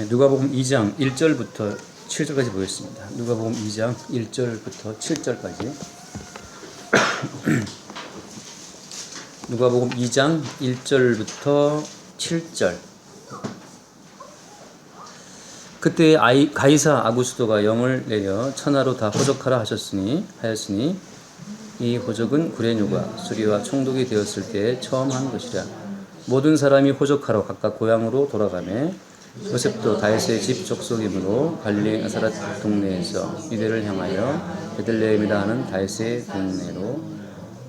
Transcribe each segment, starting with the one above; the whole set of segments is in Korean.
누가복음 2장 1절부터 7절까지 보겠습니다. 누가복음 2장 1절부터 7절까지. 누가복음 2장 1절부터 7절. 그때 가이사 아구스도가 영을 내려 천하로 다 호적하라 하였으니 이 호적은 구레뇨가 수리와 총독이 되었을 때 처음 한 것이라. 모든 사람이 호적하러 각각 고향으로 돌아가매 요셉도 다윗의 집 족속이므로 갈릴리 나사렛 동네에서 유대를 향하여 베들레헴이라 하는 다윗의 동네로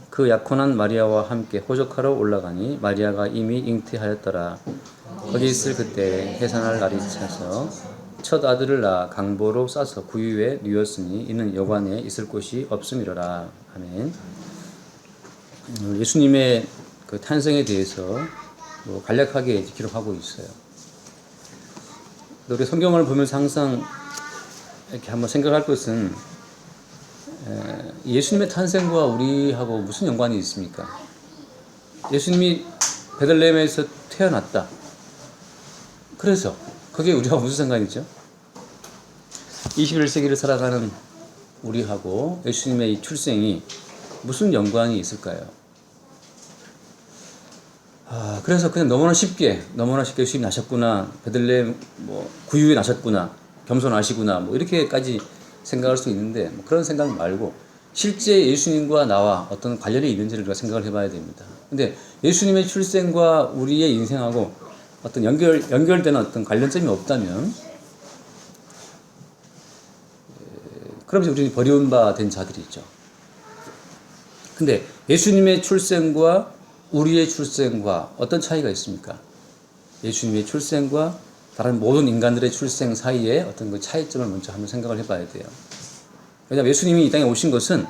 그 약혼한 마리아와 함께 호적하러 올라가니 마리아가 이미 잉태하였더라. 거기 있을 그때 해산할 날이 차서 첫 아들을 낳아 강보로 싸서 구유에 누웠으니 이는 여관에 있을 곳이 없음이로라. 아멘. 예수님의 그 탄생에 대해서 간략하게 기록하고 있어요. 우리 성경을 보면서 항상 이렇게 한번 생각할 것은 예수님의 탄생과 우리하고 무슨 연관이 있습니까? 예수님이 베들레헴에서 태어났다. 그래서 그게 우리하고 무슨 상관이죠? 21세기를 살아가는 우리하고 예수님의 이 출생이 무슨 연관이 있을까요? 그래서 그냥 너무나 쉽게 예수님이 나셨구나, 베들레헴 구유에 나셨구나, 겸손하시구나, 이렇게까지 생각할 수 있는데 그런 생각 말고 실제 예수님과 나와 어떤 관련이 있는지를 우리가 생각을 해봐야 됩니다. 근데 예수님의 출생과 우리의 인생하고 어떤 연결되는 어떤 관련점이 없다면 그러면서 우리는 버림받은 자들이 있죠. 근데 예수님의 출생과 우리의 출생과 어떤 차이가 있습니까? 예수님의 출생과 다른 모든 인간들의 출생 사이에 어떤 그 차이점을 먼저 한번 생각을 해봐야 돼요. 왜냐하면 예수님이 이 땅에 오신 것은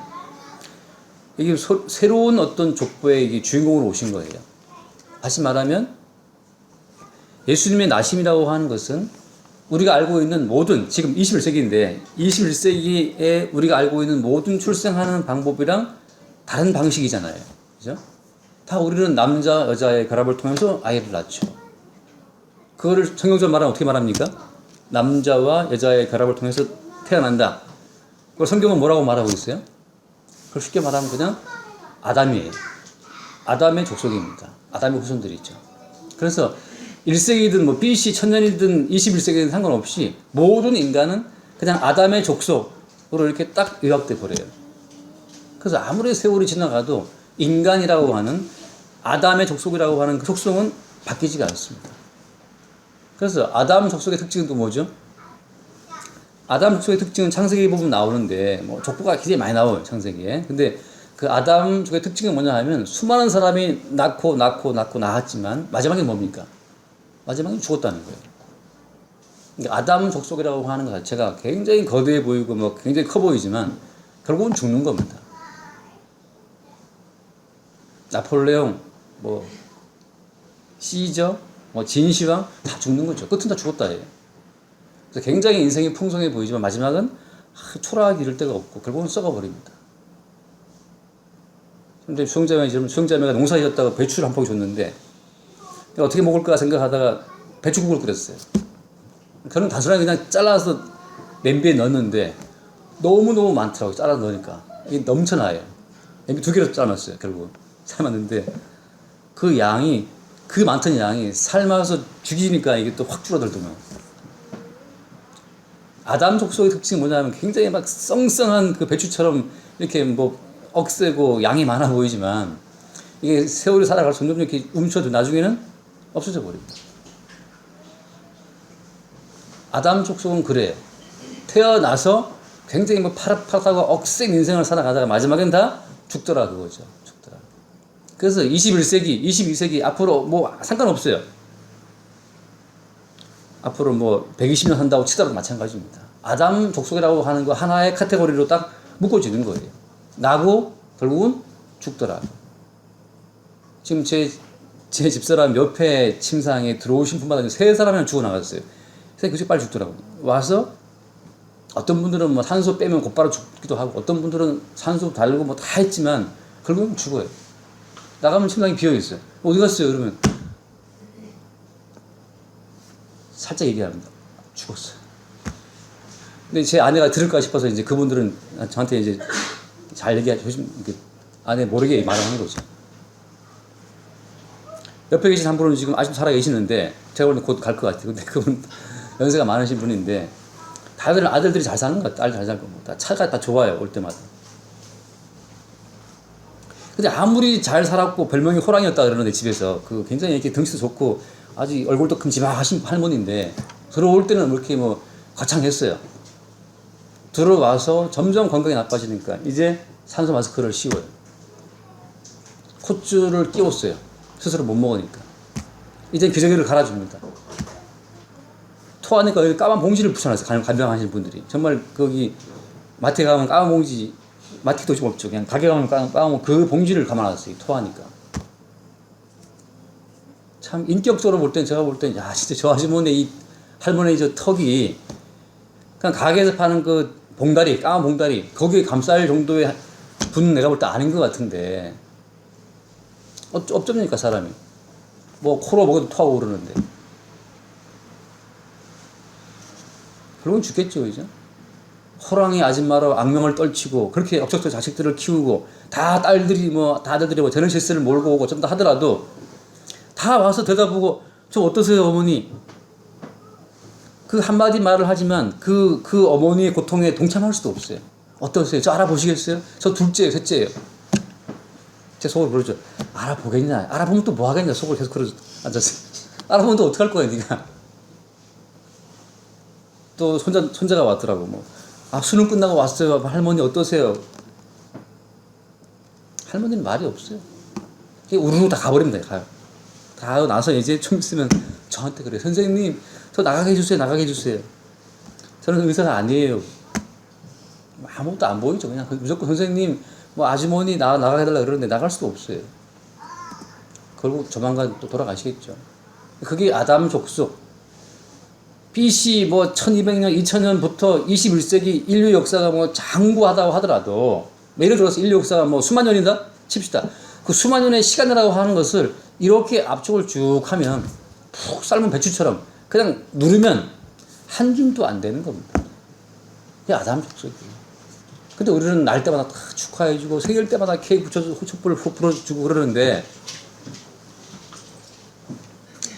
이게 새로운 어떤 족보의 주인공으로 오신 거예요. 다시 말하면 예수님의 나심이라고 하는 것은 우리가 알고 있는 모든, 지금 21세기인데 21세기에 우리가 알고 있는 모든 출생하는 방법이랑 다른 방식이잖아요. 그죠? 다 우리는 남자, 여자의 결합을 통해서 아이를 낳죠. 그거를 성경적으로 말하면 어떻게 말합니까? 남자와 여자의 결합을 통해서 태어난다. 그걸 성경은 뭐라고 말하고 있어요? 그걸 쉽게 말하면 그냥 아담이에요. 아담의 족속입니다. 아담의 후손들이죠. 그래서 1세기든 BC 1000년이든 21세기든 상관없이 모든 인간은 그냥 아담의 족속으로 이렇게 딱 요약돼 버려요. 그래서 아무리 세월이 지나가도 인간이라고 하는 아담의 족속이라고 하는 그 속성은 바뀌지가 않습니다. 그래서 아담 족속의 특징은 또 뭐죠? 아담 족속의 특징은 창세기 보면 나오는데 족보가 굉장히 많이 나와요, 창세기에. 근데 그 아담 족의 특징은 뭐냐 하면 수많은 사람이 낳고 낳았지만 마지막에 뭡니까? 마지막에 죽었다는 거예요. 그러니까 아담 족속이라고 하는 것 자체가 굉장히 거대해 보이고 굉장히 커 보이지만 결국은 죽는 겁니다. 나폴레옹, 시저, 진시황 다 죽는 거죠. 끝은 다 죽었다 해요. 그래서 굉장히 인생이 풍성해 보이지만 마지막은 초라하게 이를 데가 없고 결국은 썩어버립니다. 근데 수영자매가 농사 지었다가 배추를 한 포기 줬는데 어떻게 먹을까 생각하다가 배추국을 끓였어요. 그는 단순하게 그냥 잘라서 냄비에 넣었는데 너무너무 많더라고요. 잘라 넣으니까 이게 넘쳐나요. 냄비 2개로 잘랐어요. 결국은 삶았는데 그 많던 양이 삶아서 죽이니까 이게 또 확 줄어들더만. 아담 족속의 특징이 뭐냐면 굉장히 막 썽썽한 그 배추처럼 이렇게 억세고 양이 많아 보이지만 이게 세월이 살아갈 점점 이렇게 움켜도 나중에는 없어져 버립니다. 아담 족속은 그래요. 태어나서 굉장히 파릇파릇하고 억센 인생을 살아가다가 마지막엔 다 죽더라 그거죠. 죽더라. 그래서 21세기, 22세기 앞으로 상관없어요. 앞으로 120년 한다고 치더라도 마찬가지입니다. 아담 족속이라고 하는 거 하나의 카테고리로 딱 묶어지는 거예요. 나고 결국은 죽더라. 지금 제 집사람 옆에 침상에 들어오신 분마다 3사람이나 죽어나갔어요. 그래서 빨리 죽더라고요. 와서 어떤 분들은 산소 빼면 곧바로 죽기도 하고 어떤 분들은 산소 달고 다 했지만 결국은 죽어요. 나가면 침상이 비어있어요. 어디 갔어요? 그러면 살짝 얘기합니다. 죽었어요. 근데 제 아내가 들을까 싶어서 이제 그분들은 저한테 이제 잘 얘기하죠. 아내 모르게 말을 하는 거죠. 옆에 계신 한 분은 지금 아직도 살아 계시는데 제가 볼 때 곧 갈 것 같아요. 근데 그분 연세가 많으신 분인데 다들 아들들이 잘 사는 것 같아요. 딸 잘 살고 다 차가 다 좋아요. 올 때마다. 근데 아무리 잘 살았고 별명이 호랑이였다 그러는데 집에서 그 굉장히 이렇게 덩치도 좋고 아주 얼굴도 큼지막하신 할머니인데 들어올 때는 이렇게 뭐 거창했어요. 들어와서 점점 건강이 나빠지니까 이제 산소 마스크를 씌워요. 콧줄을 끼웠어요. 스스로 못 먹으니까. 이제 기저귀를 갈아줍니다. 토하니까 여기 까만 봉지를 붙여놨어요. 간병하시는 분들이. 정말 거기 마트에 가면 까만 봉지, 마트도 좀 없죠. 그냥 가게 가면 까만 그 봉지를 감아놨어요. 토하니까. 참 인격적으로 볼 땐 제가 볼 땐 야 진짜 저 아주머니 이 할머니 저 턱이 그냥 가게에서 파는 그 봉다리, 까만 봉다리 거기에 감쌀 정도의 분은 내가 볼 때 아닌 것 같은데 어쩝니까 사람이. 뭐 코로 먹어도 토하고 그러는데 결국은 죽겠죠. 그죠? 호랑이 아줌마로 악명을 떨치고 그렇게 억척도 자식들을 키우고 다 딸들이 뭐 다 아들들이 뭐 제너시스를 몰고 오고 좀 더 하더라도 다 와서 들여다보고 저 어떠세요 어머니 그 한마디 말을 하지만 그 어머니의 고통에 동참할 수도 없어요. 어떠세요? 저 알아보시겠어요? 저 둘째예요 셋째예요. 제 속으로 그러죠. 알아보겠냐? 알아보면 또 뭐 하겠냐? 속으로 계속 그러죠. 앉아서 알아보면 또 어떡할 거야 네가. 또 손자가 왔더라고. 뭐 수능 끝나고 왔어요. 할머니 어떠세요? 할머니는 말이 없어요. 우르르 다 가버립니다. 가요. 다 하고 나서 이제 좀 있으면 저한테 그래요. 선생님 저 나가게 해주세요. 나가게 해주세요. 저는 의사가 아니에요. 아무것도 안 보이죠. 그냥 무조건 선생님 뭐 아주머니 나가게 해달라 그러는데 나갈 수도 없어요. 결국 조만간 또 돌아가시겠죠. 그게 아담 족속. BC 뭐 1200년, 2000년부터 21세기 인류 역사가 뭐 장구하다고 하더라도 예를 들어서 인류 역사가 뭐 수만 년이다 칩시다. 그 수만 년의 시간이라고 하는 것을 이렇게 압축을 쭉 하면 푹 삶은 배추처럼 그냥 누르면 한 줌도 안 되는 겁니다. 이게 아담 족속이에요. 근데 우리는 날 때마다 다 축하해주고 생일 때마다 케이크 붙여주고 촛불을 불어주고 그러는데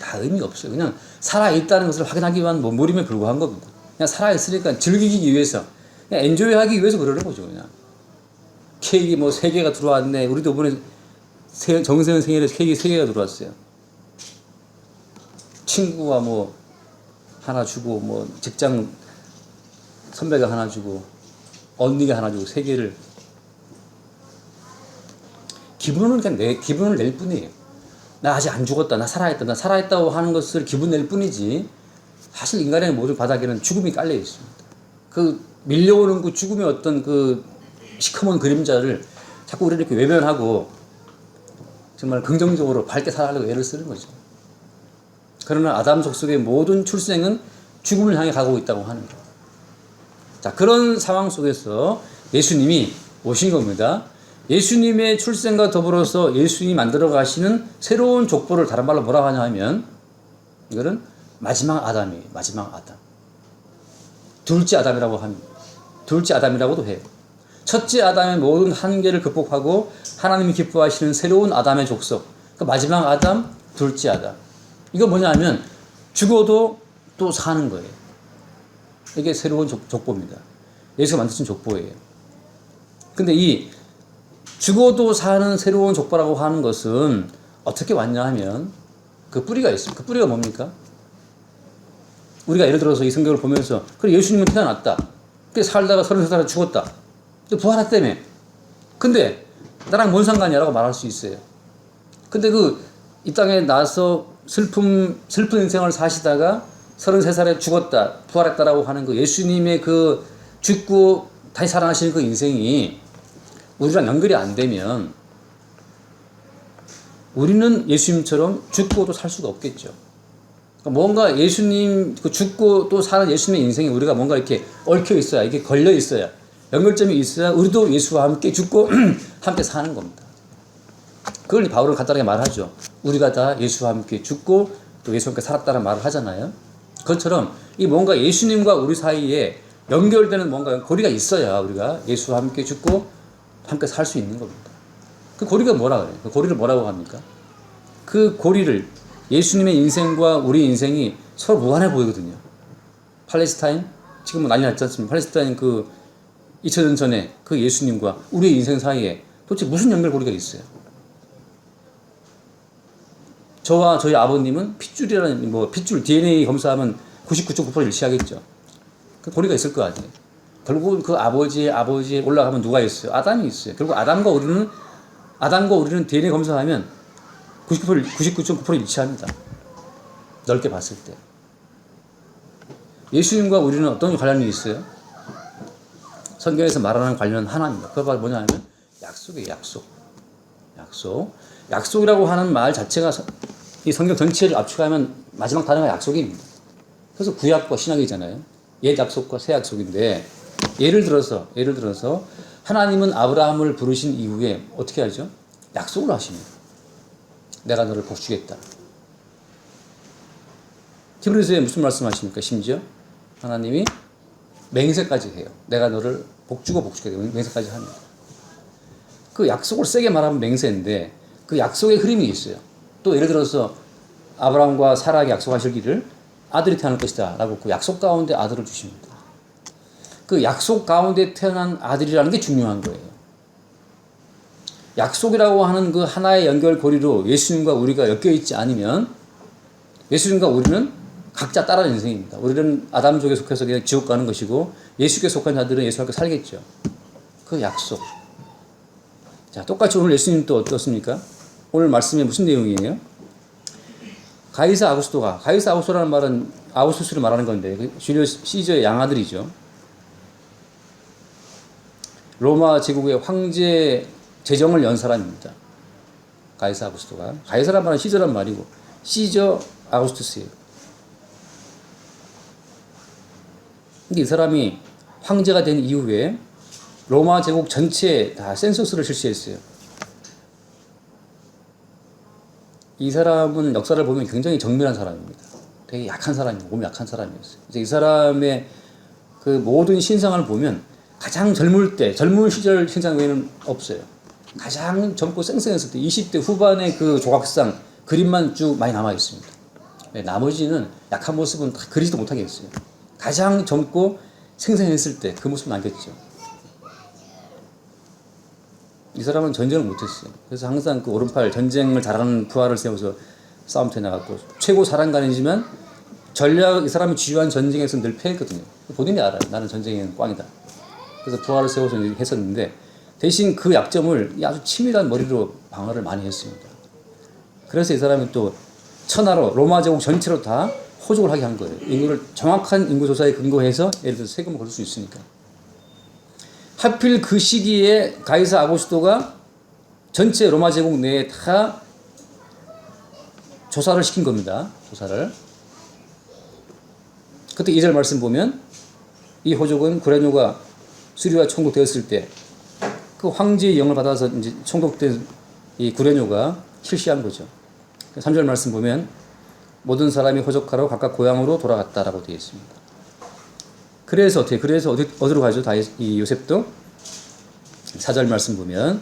다 의미가 없어요. 그냥 살아있다는 것을 확인하기 위한 몸부림에 불과한 겁니다. 그냥 살아있으니까 즐기기 위해서 그냥 엔조이하기 위해서 그러는 거죠. 그냥 케이크 뭐 3개가 들어왔네. 우리도 이번에 정세현 생일에 케이크 3개가 들어왔어요. 친구가 뭐 하나 주고 뭐 직장 선배가 하나 주고 언니가 하나 주고 3개를 기분은 그냥 기분을 낼 뿐이에요. 나 아직 안 죽었다. 나 살아있다. 나 살아있다고 하는 것을 기분 낼 뿐이지 사실 인간의 모든 바닥에는 죽음이 깔려 있습니다. 그 밀려오는 그 죽음의 어떤 그 시커먼 그림자를 자꾸 우리를 이렇게 외면하고 정말 긍정적으로 밝게 살아가려고 애를 쓰는 거죠. 그러나 아담 족속의 모든 출생은 죽음을 향해 가고 있다고 하는 거예요. 자, 그런 상황 속에서 예수님이 오신 겁니다. 예수님의 출생과 더불어서 예수님이 만들어 가시는 새로운 족보를 다른 말로 뭐라고 하냐 하면 이거는 마지막 아담이에요. 마지막 아담. 둘째 아담이라고 합니다. 둘째 아담이라고도 해요. 첫째 아담의 모든 한계를 극복하고 하나님이 기뻐하시는 새로운 아담의 족속. 그 마지막 아담, 둘째 아담. 이거 뭐냐면 죽어도 또 사는 거예요. 이게 새로운 족보입니다. 예수가 만드신 족보예요. 근데 이 죽어도 사는 새로운 족보라고 하는 것은 어떻게 왔냐 하면 그 뿌리가 있습니다. 그 뿌리가 뭡니까? 우리가 예를 들어서 이 성경을 보면서 그래 예수님은 태어났다. 그래 살다가 33살에 죽었다. 또 부활했다며. 근데 나랑 뭔 상관이야 라고 말할 수 있어요. 근데 이 땅에 나서 슬픈 인생을 사시다가 33살에 죽었다, 부활했다라고 하는 그 예수님의 그 죽고 다시 살아나시는 그 인생이 우리랑 연결이 안 되면 우리는 예수님처럼 죽고 또 살 수가 없겠죠. 그러니까 뭔가 예수님, 그 죽고 또 사는 예수님의 인생에 우리가 뭔가 이렇게 얽혀 있어야, 이게 걸려 있어야, 연결점이 있어야 우리도 예수와 함께 죽고 함께 사는 겁니다. 그걸 바울은 간단하게 말하죠. 우리가 다 예수와 함께 죽고 또 예수와 함께 살았다는 말을 하잖아요. 그것처럼 이 뭔가 예수님과 우리 사이에 연결되는 뭔가 고리가 있어야 우리가 예수와 함께 죽고 함께 살 수 있는 겁니다. 그 고리가 뭐라 그래요? 그 고리를 뭐라고 합니까? 그 고리를 예수님의 인생과 우리 인생이 서로 무관해 보이거든요. 팔레스타인 지금 뭐 난리 났지 않습니까? 팔레스타인 그 2000년 전에 그 예수님과 우리의 인생 사이에 도대체 무슨 연결고리가 있어요? 저와 저희 아버님은 핏줄이라는 핏줄 DNA 검사하면 99.9% 일치하겠죠. 그 고리가 있을 거 아니에요. 결국 그 아버지에 올라가면 누가 있어요? 아담이 있어요. 결국 아담과 우리는 DNA 검사하면 99.9% 일치합니다. 넓게 봤을 때. 예수님과 우리는 어떤 관련이 있어요? 성경에서 말하는 관련은 하나입니다. 그거 바로 뭐냐면 약속이에요. 약속이라고 하는 말 자체가 이 성경 전체를 압축하면 마지막 단어가 약속입니다. 그래서 구약과 신약이잖아요. 옛 약속과 새 약속인데 예를 들어서 하나님은 아브라함을 부르신 이후에 어떻게 하죠? 약속을 하십니다. 내가 너를 복주겠다. 히브리서에 무슨 말씀하십니까? 심지어 하나님이 맹세까지 해요. 내가 너를 복주겠다. 맹세까지 합니다. 그 약속을 세게 말하면 맹세인데 그 약속의 흐름이 있어요. 또 예를 들어서 아브라함과 사라에게 약속하시기를 아들이 태어날 것이다 라고 그 약속 가운데 아들을 주십니다. 그 약속 가운데 태어난 아들이라는 게 중요한 거예요. 약속이라고 하는 그 하나의 연결고리로 예수님과 우리가 엮여있지 않으면 예수님과 우리는 각자 따라는 인생입니다. 우리는 아담족에 속해서 그냥 지옥 가는 것이고 예수께 속한 자들은 예수와 함께 살겠죠. 그 약속. 자, 똑같이 오늘 예수님 또 어떻습니까? 오늘 말씀에 무슨 내용이에요? 가이사 아구스토라는 말은 아우구스투스를 말하는 건데 줄리우스 시저의 양아들이죠. 로마 제국의 황제 재정을 연 사람입니다. 가이사 아구스토가. 가이사란 말은 시저란 말이고 시저 아우구스투스예요. 근데 이 사람이 황제가 된 이후에 로마 제국 전체에 다 센서스를 실시했어요. 이 사람은 역사를 보면 굉장히 정밀한 사람입니다. 되게 약한 사람이고 몸이 약한 사람이었어요. 그래서 이 사람의 그 모든 신상을 보면 가장 젊은 시절 신상 외에는 없어요. 가장 젊고 쌩쌩했을 때 20대 후반의 그 조각상 그림만 쭉 많이 남아 있습니다. 나머지는 약한 모습은 다 그리지도 못하게 했어요. 가장 젊고 생생했을 때 그 모습을 남겼죠. 이 사람은 전쟁을 못했어요. 그래서 항상 그 오른팔 전쟁을 잘하는 부하를 세워서 싸움터에 나갔고 최고 사령관이지만 이 사람이 주요한 전쟁에서 늘 패했거든요. 본인이 알아요. 나는 전쟁에는 꽝이다. 그래서 부하를 세워서 했었는데 대신 그 약점을 아주 치밀한 머리로 방어를 많이 했습니다. 그래서 이 사람이 또 천하로 로마 제국 전체로 다 호족을 하게 한 거예요. 인구를 정확한 인구 조사에 근거해서 예를 들어서 세금을 걸 수 있으니까. 하필 그 시기에 가이사 아구스토가 전체 로마 제국 내에 다 조사를 시킨 겁니다. 조사를. 그때 2절 말씀 보면 이 호족은 구레뇨가 수리와 총독되었을 때 그 황제의 영을 받아서 이제 총독된 이 구레뇨가 실시한 거죠. 3절 말씀 보면 모든 사람이 호족하러 각각 고향으로 돌아갔다라고 되어 있습니다. 그래서 어디로 가죠? 이 요셉도 4절 말씀 보면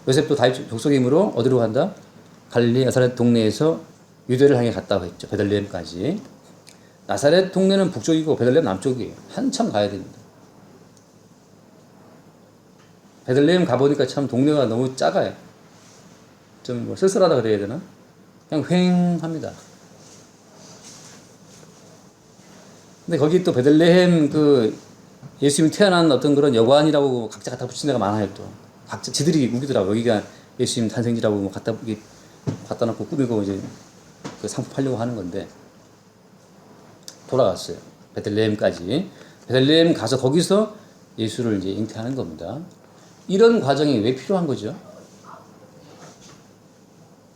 요셉도 다윗 족속이므로 어디로 간다? 갈릴리 나사렛 동네에서 유대를 향해 갔다고 했죠. 베들레헴까지. 나사렛 동네는 북쪽이고 베들레헴 남쪽이에요. 한참 가야 됩니다. 베들레헴 가보니까 참 동네가 너무 작아요. 좀 쓸쓸하다 그래야 되나? 그냥 휑합니다. 근데 거기 또 베들레헴 그 예수님이 태어난 어떤 그런 여관이라고 각자 갖다 붙인 데가 많아요. 또 각자 지들이 우기더라고. 여기가 예수님 탄생지라고 갖다 놓고 꾸미고 이제 그 상품 팔려고 하는 건데 돌아갔어요. 베들레헴까지. 베들레헴 가서 거기서 예수를 이제 잉태하는 겁니다. 이런 과정이 왜 필요한 거죠?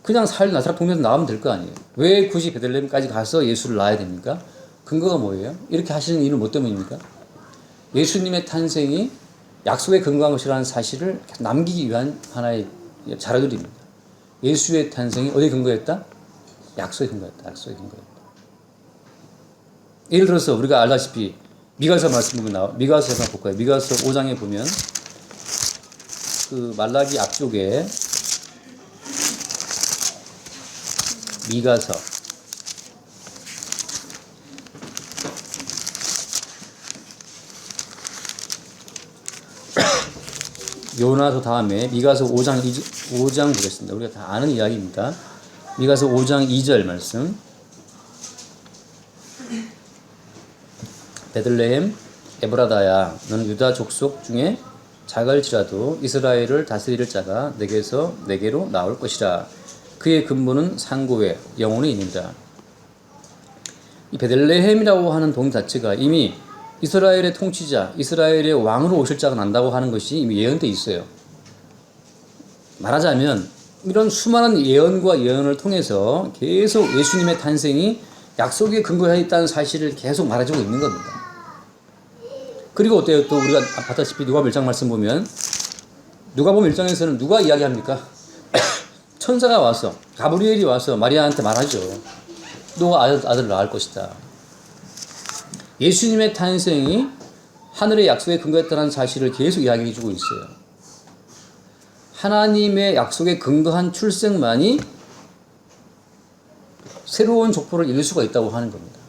그냥 나사렛 동네에서 나오면 될 거 아니에요. 왜 굳이 베들레헴까지 가서 예수를 낳아야 됩니까? 근거가 뭐예요? 이렇게 하시는 이유는 뭐 때문입니까? 예수님의 탄생이 약속에 근거한 것이라는 사실을 남기기 위한 하나의 자료들입니다. 예수의 탄생이 어디에 근거했다? 약속에 근거했다. 예를 들어서 우리가 알다시피 미가서 말씀 보면 미가서 한번 볼까요? 미가서 5장에 보면 그 말라기 앞쪽에 미가서 요나서 다음에 미가서 5장 보겠습니다. 우리가 다 아는 이야기입니다. 미가서 5장 2절 말씀. 베들레헴 에브라다야 너는 유다 족속 중에 작을지라도 이스라엘을 다스릴 자가 내게로 나올 것이라. 그의 근본은 상고에 영원히 있느니라. 이 베들레헴이라고 하는 동 자체가 이미 이스라엘의 통치자, 이스라엘의 왕으로 오실 자가 난다고 하는 것이 이미 예언되어 있어요. 말하자면 이런 수많은 예언과 예언을 통해서 계속 예수님의 탄생이 약속에 근거해 있다는 사실을 계속 말해주고 있는 겁니다. 그리고 어때요? 또 우리가 봤다시피 누가복음 1장 말씀 보면 누가복음 1장에서는 누가 이야기합니까? 천사가 와서 가브리엘이 와서 마리아한테 말하죠. 너가 아들을 낳을 것이다. 예수님의 탄생이 하늘의 약속에 근거했다는 사실을 계속 이야기해 주고 있어요. 하나님의 약속에 근거한 출생만이 새로운 족보를 이룰 수가 있다고 하는 겁니다.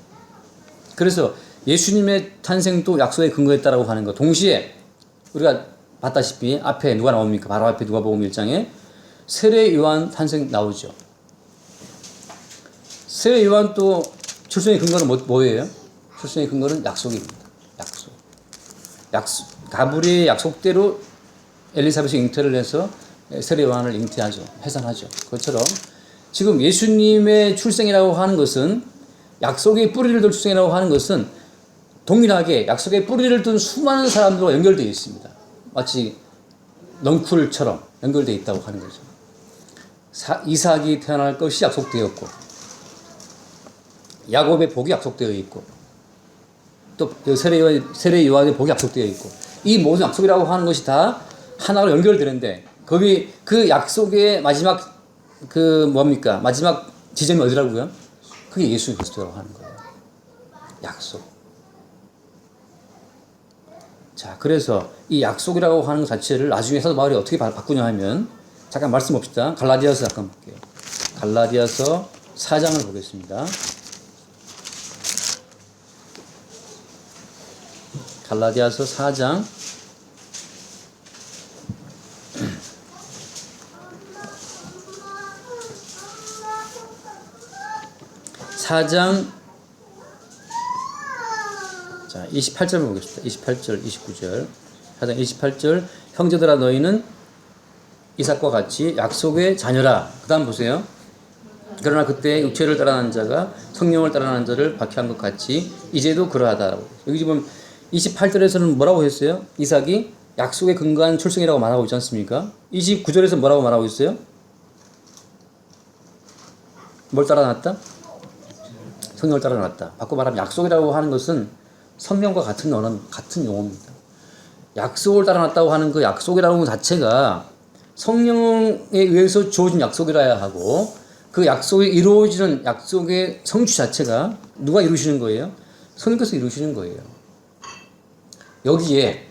그래서 예수님의 탄생도 약속에 근거했다라고 하는 것. 동시에 우리가 봤다시피 앞에 누가 나옵니까? 바로 앞에 누가복음 1장에 세례 요한 탄생 나오죠. 세례 요한 또 출생의 근거는 뭐예요? 출생의 근거는 약속입니다. 약속. 가브리엘의 약속대로 엘리사벳이 잉태를 해서 세례 요한을 잉태하죠. 해산하죠. 그것처럼 지금 예수님의 출생이라고 하는 것은 약속의 뿌리를 둔 출생이라고 하는 것은 동일하게 약속의 뿌리를 둔 수많은 사람들과 연결되어 있습니다. 마치 넝쿨처럼 연결되어 있다고 하는 거죠. 이삭이 태어날 것이 약속되었고 야곱의 복이 약속되어 있고 또 세례 요한의 복이 약속되어 있고 이 모든 약속이라고 하는 것이 다 하나로 연결되는데 거기 그 약속의 마지막 마지막 지점이 어디라고요? 그게 예수 그리스도라고 하는 거예요. 약속. 자, 그래서 이 약속이라고 하는 것 자체를 나중에 사도 바울이 어떻게 바꾸냐 하면 잠깐 말씀 봅시다. 갈라디아서 잠깐 볼게요. 갈라디아서 4장을 보겠습니다. 갈라디아서 4장 4장 자 28절 보겠습니다. 28절 29절 4장 28절 형제들아 너희는 이삭과 같이 약속의 자녀라. 그 다음 보세요. 그러나 그때 육체를 따라난 자가 성령을 따라난 자를 박해한 것 같이 이제도 그러하다라고. 여기 지금 28절에서는 뭐라고 했어요? 이삭이 약속에 근거한 출생이라고 말하고 있지 않습니까? 29절에서 뭐라고 말하고 있어요? 뭘 따라났다? 성령을 따라났다. 바꿔 말하면 약속이라고 하는 것은 성령과 같은 용어입니다. 약속을 따라났다고 하는 그 약속이라는 것 자체가 성령에 의해서 주어진 약속이라야 하고 그 약속이 이루어지는 약속의 성취 자체가 누가 이루시는 거예요? 성령께서 이루시는 거예요. 여기에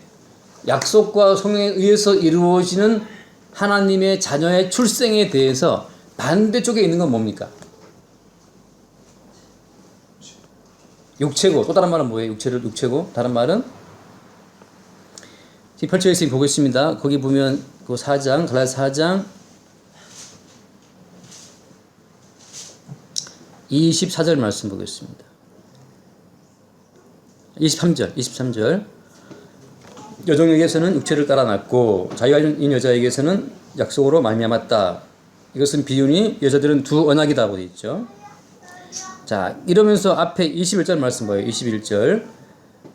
약속과 성령에 의해서 이루어지는 하나님의 자녀의 출생에 대해서 반대쪽에 있는 건 뭡니까? 육체고, 또 다른 말은 뭐예요? 육체고, 다른 말은? 지금 펼쳐 있으니 보겠습니다. 거기 보면 그 4장, 갈라디아 4장 24절 말씀 보겠습니다. 23절. 여종에게서는 육체를 따라 낳고 자유인 여자에게서는 약속으로 말미암았다. 이것은 비유니 여자들은 두 언약이다고 되어 있죠. 자, 이러면서 앞에 21절 말씀 봐요. 21절.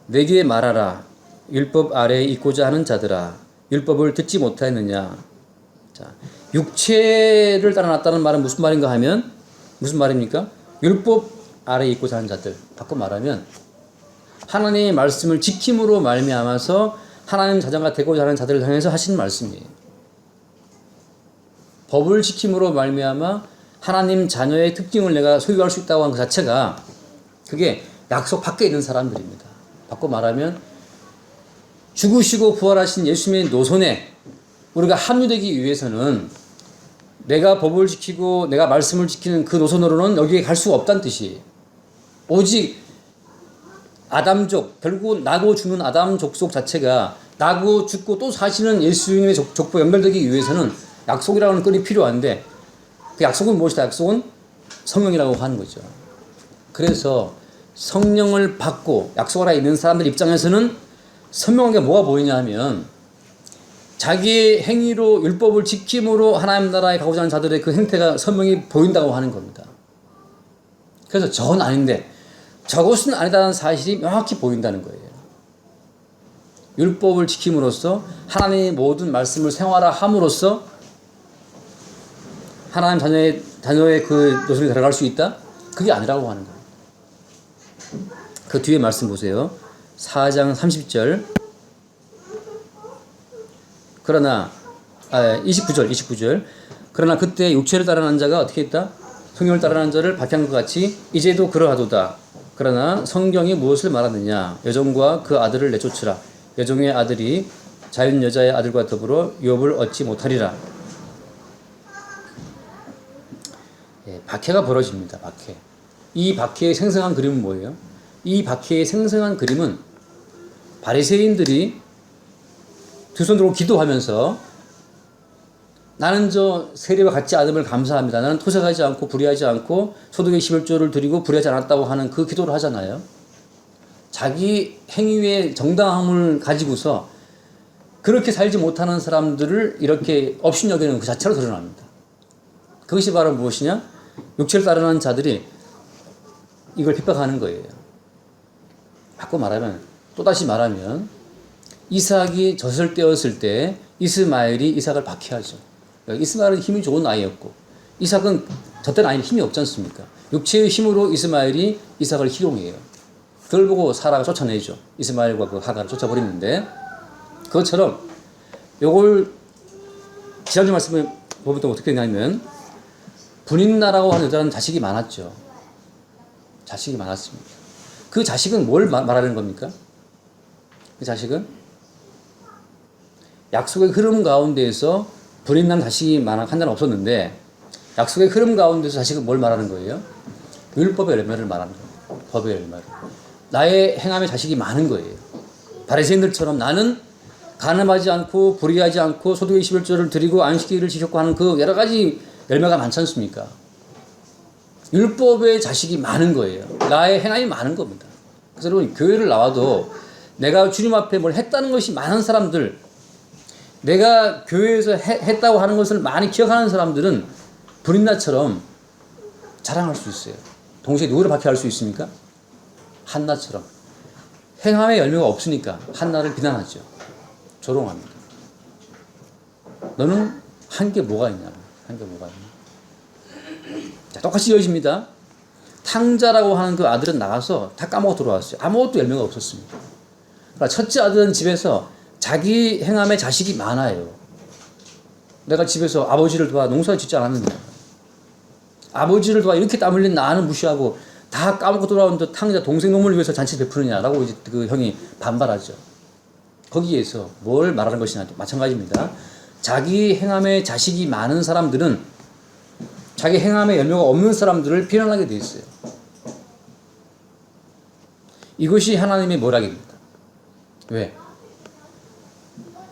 내게 말하라. 율법 아래에 있고자 하는 자들아. 율법을 듣지 못하였느냐. 자, 육체를 따라 낳았다는 말은 무슨 말인가 하면 무슨 말입니까? 율법 아래에 있고자 하는 자들. 바꿔 말하면 하나님의 말씀을 지킴으로 말미암아서 하나님 자녀가 되고자 하는 자들을 향해서 하시는 말씀이에요. 법을 지킴으로 말미암아 하나님 자녀의 특징을 내가 소유할 수 있다고 하는 것 자체가 그게 약속 밖에 있는 사람들입니다. 바꿔 말하면 죽으시고 부활하신 예수님의 노선에 우리가 합류되기 위해서는 내가 법을 지키고 내가 말씀을 지키는 그 노선으로는 여기에 갈 수가 없다는 뜻이에요. 오직 아담족, 결국 나고 죽는 아담 족속 자체가 나고 죽고 또 사시는 예수님의 족보에 연결되기 위해서는 약속이라는 끈이 필요한데 그 약속은 무엇이다? 약속은 성령이라고 하는 거죠. 그래서 성령을 받고 약속 안에 있는 사람들 입장에서는 선명하게 뭐가 보이냐 하면 자기의 행위로 율법을 지킴으로 하나님 나라에 가고자 하는 자들의 그 행태가 선명히 보인다고 하는 겁니다. 그래서 저건 아닌데 저것은 아니다라는 사실이 명확히 보인다는 거예요. 율법을 지킴으로써 하나님의 모든 말씀을 생활화함으로써 하나님 자녀의 그 노선에 들어갈 수 있다? 그게 아니라고 하는 거예요. 그 뒤에 말씀 보세요. 4장 30절. 그러나 29절. 그러나 그때 육체를 따르는 자가 어떻게 했다? 성령을 따르는 자를 박해한 것 같이 이제도 그러하도다. 그러나 성경이 무엇을 말하느냐? 여종과 그 아들을 내쫓으라. 여종의 아들이 자연 여자의 아들과 더불어 유업을 얻지 못하리라. 박해가 벌어집니다. 박해. 이 박해의 생생한 그림은 뭐예요? 이 박해의 생생한 그림은 바리새인들이 두 손 들고 기도하면서 나는 저 세례와 같지 않음을 감사합니다. 나는 토색하지 않고 불의하지 않고 소득의 11조를 드리고 불의하지 않았다고 하는 그 기도를 하잖아요. 자기 행위의 정당함을 가지고서 그렇게 살지 못하는 사람들을 이렇게 업신여기는 그 자체로 드러납니다. 그것이 바로 무엇이냐? 육체를 따르는 자들이 이걸 핍박하는 거예요. 바꿔 말하면, 또다시 말하면 이삭이 젖을 떼었을 때 이스마엘이 이삭을 박해하죠. 이스마엘은 힘이 좋은 아이였고 이삭은 저때는 아이는 힘이 없지 않습니까? 육체의 힘으로 이스마엘이 이삭을 희롱해요. 그걸 보고 사라가 쫓아내죠. 이스마엘과 그 하가를 쫓아버리는데 그것처럼 요걸 지난주 말씀에 보면 또 어떻게 되냐면 분인나라고 하는 여자는 자식이 많았죠. 자식이 많았습니다. 그 자식은 뭘 말하는 겁니까? 그 자식은 약속의 흐름 가운데에서 불임난 자식이 한 자는 없었는데 약속의 흐름 가운데서 자식은 뭘 말하는 거예요? 율법의 열매를 말하는 거예요. 법의 열매를. 나의 행함의 자식이 많은 거예요. 바리새인들처럼 나는 간음하지 않고 불의하지 않고 소득의 11조를 드리고 안식일을 지켰고 하는 그 여러 가지 열매가 많지 않습니까? 율법의 자식이 많은 거예요. 나의 행함이 많은 겁니다. 그래서 여러분 교회를 나와도 내가 주님 앞에 뭘 했다는 것이 많은 사람들, 내가 교회에서 했다고 하는 것을 많이 기억하는 사람들은 불임나처럼 자랑할 수 있어요. 동시에 누구를 박해할 수 있습니까? 한나처럼. 행함의 열매가 없으니까 한나를 비난하죠. 조롱합니다. 너는 한 게 뭐가 있냐? 한 게 뭐가 있냐? 자, 똑같이 이어집니다. 탕자라고 하는 그 아들은 나가서 다 까먹고 들어왔어요. 아무것도 열매가 없었습니다. 그러니까 첫째 아들은 집에서 자기 행함의 자식이 많아요. 내가 집에서 아버지를 도와 농사 짓지 않았느냐. 아버지를 도와 이렇게 땀 흘린 나는 무시하고 다 까먹고 돌아온 저 탕자 동생 놈을 위해서 잔치 베푸느냐라고 이제 그 형이 반발하죠. 거기에서 뭘 말하는 것이냐 마찬가지입니다. 자기 행함의 자식이 많은 사람들은 자기 행함의 열매가 없는 사람들을 비난하게 돼 있어요. 이것이 하나님의 모락입니다. 왜?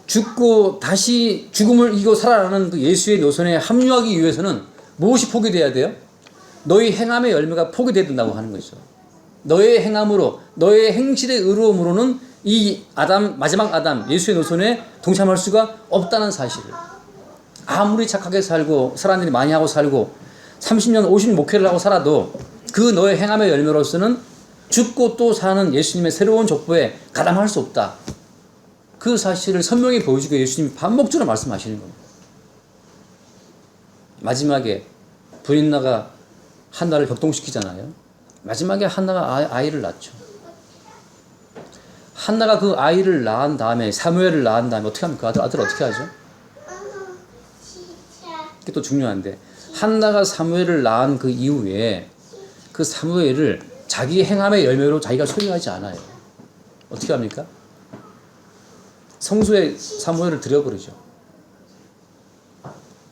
죽고 다시 죽음을 이기고 살아나는 그 예수의 노선에 합류하기 위해서는 무엇이 포기돼야 돼요? 너희 행함의 열매가 포기돼야 된다고 하는 거죠. 너의 행함으로, 너의 행실의 의로움으로는 이 아담, 마지막 아담, 예수의 노선에 동참할 수가 없다는 사실을. 아무리 착하게 살고, 사람들이 많이 하고 살고, 30년, 50년 목회를 하고 살아도 그 너의 행함의 열매로서는 죽고 또 사는 예수님의 새로운 족보에 가담할 수 없다. 그 사실을 선명히 보여주고 예수님이 반복적으로 말씀하시는 겁니다. 마지막에 브린나가 한나를 격동시키잖아요. 마지막에 한나가 아이를 낳죠. 한나가 그 아이를 낳은 다음에 사무엘을 낳은 다음에 어떻게 합니까? 아들 어떻게 하죠? 이게 또 중요한데 한나가 사무엘을 낳은 그 이후에 그 사무엘을 자기 행함의 열매로 자기가 소유하지 않아요. 어떻게 합니까? 성소에 사무엘을 드려버리죠.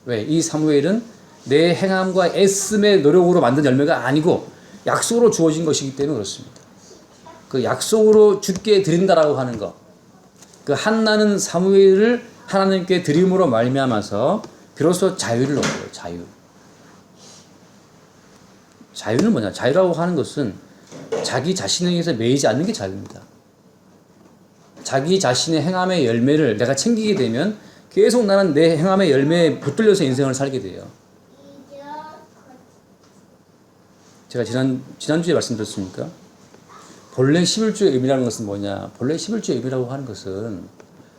왜? 이 사무엘은 내 행함과 애씀의 노력으로 만든 열매가 아니고 약속으로 주어진 것이기 때문에 그렇습니다. 그 약속으로 주께 드린다라고 하는 것, 그 한나는 사무엘을 하나님께 드림으로 말미암아서 비로소 자유를 얻어요. 자유. 자유는 뭐냐? 자유라고 하는 것은 자기 자신에 의해서 매이지 않는 게 자유입니다. 자기 자신의 행함의 열매를 내가 챙기게 되면 계속 나는 내 행함의 열매에 붙들려서 인생을 살게 돼요. 제가 지난주에 말씀드렸습니까? 본래 11조의 의미라는 것은 뭐냐? 본래 11조의 의미라고 하는 것은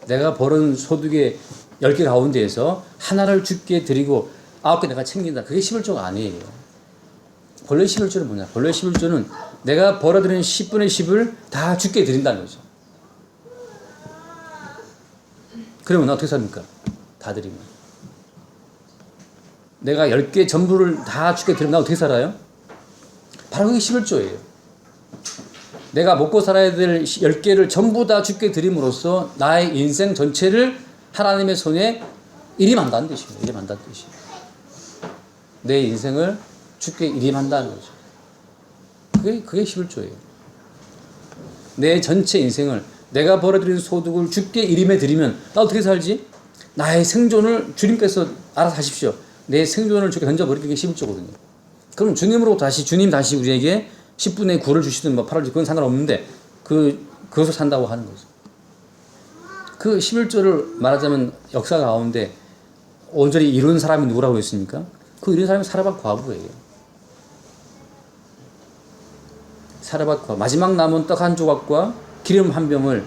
내가 벌은 소득의 10개 가운데에서 하나를 주께 드리고 9개 내가 챙긴다. 그게 11조가 아니에요. 본래 11조는 뭐냐? 본래 11조는 내가 벌어들인 10분의 10을 다 주께 드린다는 거죠. 그러면 나 어떻게 삽니까? 다 드리면. 내가 10개 전부를 다 주께 드리면 나 어떻게 살아요? 바로 그게 11조예요. 내가 먹고 살아야 될 10개를 전부 다 주께 드림으로써 나의 인생 전체를 하나님의 손에 일임한다는 뜻이에요. 일임한다는 뜻이에요. 내 인생을 주께 일임한다는 거죠. 그게 11조예요. 내 전체 인생을 내가 벌어들인 소득을 주께 일임해 드리면 나 어떻게 살지? 나의 생존을 주님께서 알아서 하십시오. 내 생존을 주께 던져버리는 게 11조거든요. 그럼 주님 다시 우리에게 10분의 9를 주시든 뭐 8을 주시든 그건 상관없는데 그것을 산다고 하는 거죠. 그 11조를 말하자면 역사 가운데 온전히 이룬 사람이 누구라고 했습니까? 그 이룬 사람이 사르밧 과부예요. 사르밧 과부. 마지막 남은 떡 한 조각과 기름 한 병을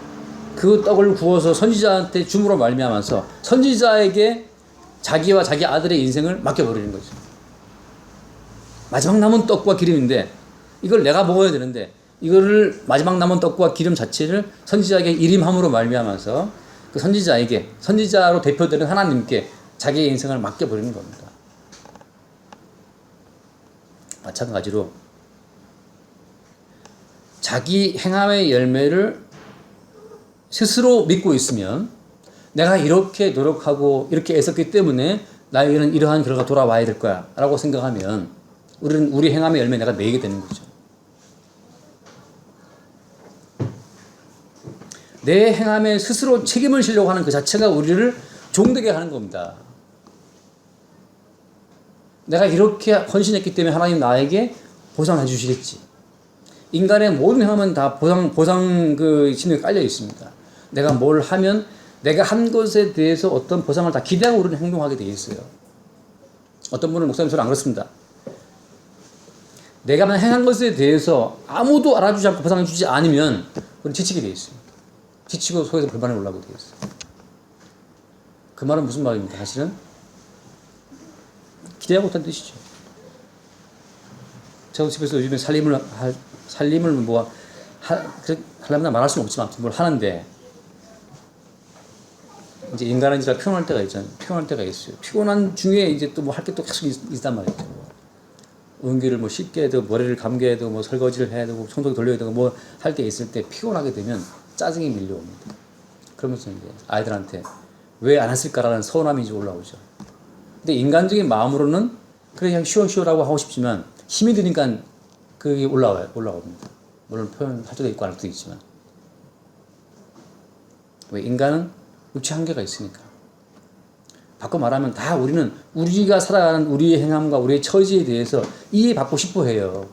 그 떡을 구워서 선지자한테 줌으로 말미암아서 선지자에게 자기와 자기 아들의 인생을 맡겨버리는 거죠. 마지막 남은 떡과 기름인데 이걸 내가 먹어야 되는데 이거를 마지막 남은 떡과 기름 자체를 선지자에게 일임함으로 말미암아서 그 선지자로 대표되는 하나님께 자기의 인생을 맡겨버리는 겁니다. 마찬가지로 자기 행함의 열매를 스스로 믿고 있으면 내가 이렇게 노력하고 이렇게 애썼기 때문에 나에게는 이러한 결과가 돌아와야 될 거야 라고 생각하면 우리는 우리 행함의 열매 내가 매이게 되는 거죠. 내 행함에 스스로 책임을 지려고 하는 그 자체가 우리를 종되게 하는 겁니다. 내가 이렇게 헌신했기 때문에 하나님 나에게 보상해 주시겠지. 인간의 모든 행함은 다 보상 그 심리가 깔려 있습니다. 내가 뭘 하면 내가 한 것에 대해서 어떤 보상을 다 기대하고 우리는 행동하게 되어 있어요. 어떤 분은 목사님 저는 안 그렇습니다. 내가 행한 것에 대해서 아무도 알아주지 않고 보상해 주지 않으면 우리는 지치게 되어 있습니다. 지치고 속에서 불만이 올라오게 되어 있어요. 그 말은 무슨 말입니까? 사실은 기대하고 있다는 뜻이죠. 제가 집에서 요즘에 살림을 뭐 하려면 말할 수는 없지만 뭘 하는데 이제 인간은 이제 피곤할 때가 있잖아요. 피곤할 때가 있어요. 피곤한 중에 이제 또 뭐 할 게 또 계속 있단 말이죠. 은기를 뭐 씻게 해도 머리를 감게 해도 뭐 설거지를 해야 되고 청소기 돌려야 되고 뭐 할 게 있을 때 피곤하게 되면 짜증이 밀려옵니다. 그러면서 이제 아이들한테 왜 안 했을까라는 서운함이 이제 올라오죠. 근데 인간적인 마음으로는 그래 그냥 쉬어라고 하고 싶지만 힘이 드니까 그게 올라옵니다. 물론 표현할 수도 있고 안 할 수도 있지만 왜 인간은 육체 한계가 있으니까. 바꿔 말하면 다 우리는 우리가 살아가는 우리의 행함과 우리의 처지에 대해서 이해받고 싶어 해요.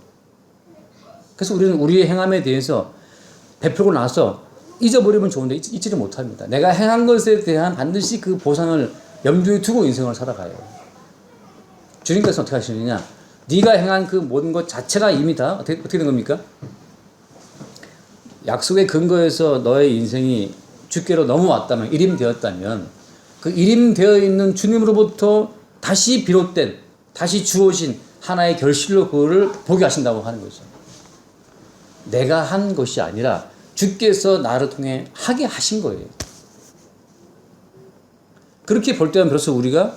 그래서 우리는 우리의 행함에 대해서 베풀고 나서 잊어버리면 좋은데 잊지를 못합니다. 내가 행한 것에 대한 반드시 그 보상을 염두에 두고 인생을 살아가요. 주님께서 어떻게 하시느냐? 네가 행한 그 모든 것 자체가 이미 다 어떻게 된 겁니까? 약속의 근거에서 너의 인생이 주께로 넘어왔다면, 일임되었다면 그 일임되어 있는 주님으로부터 다시 비롯된, 다시 주어진 하나의 결실로 그거를 보게 하신다고 하는 거죠. 내가 한 것이 아니라 주께서 나를 통해 하게 하신 거예요. 그렇게 볼 때는 벌써 우리가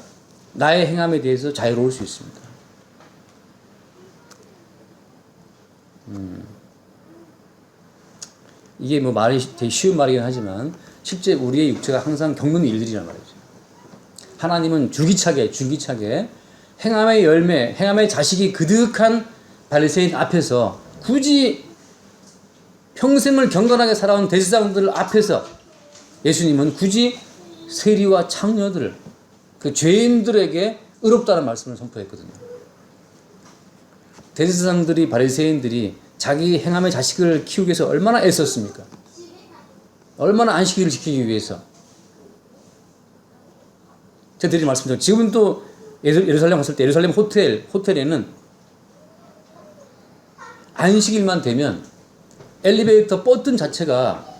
나의 행함에 대해서 자유로울 수 있습니다. 이게 뭐 말이 되게 쉬운 말이긴 하지만 실제 우리의 육체가 항상 겪는 일들이란 말이죠. 하나님은 줄기차게 행함의 열매, 행함의 자식이 그득한 바리새인 앞에서 굳이 평생을 경건하게 살아온 대제사장들 앞에서 예수님은 굳이 세리와 창녀들, 그 죄인들에게 의롭다는 말씀을 선포했거든요. 대제사장들이 바리새인들이 자기 행함의 자식을 키우기 위해서 얼마나 애썼습니까? 얼마나 안식일을 지키기 위해서. 제가 드린 말씀처럼 지금 또 예루살렘 갔을 때 예루살렘 호텔에는 안식일만 되면 엘리베이터 버튼 자체가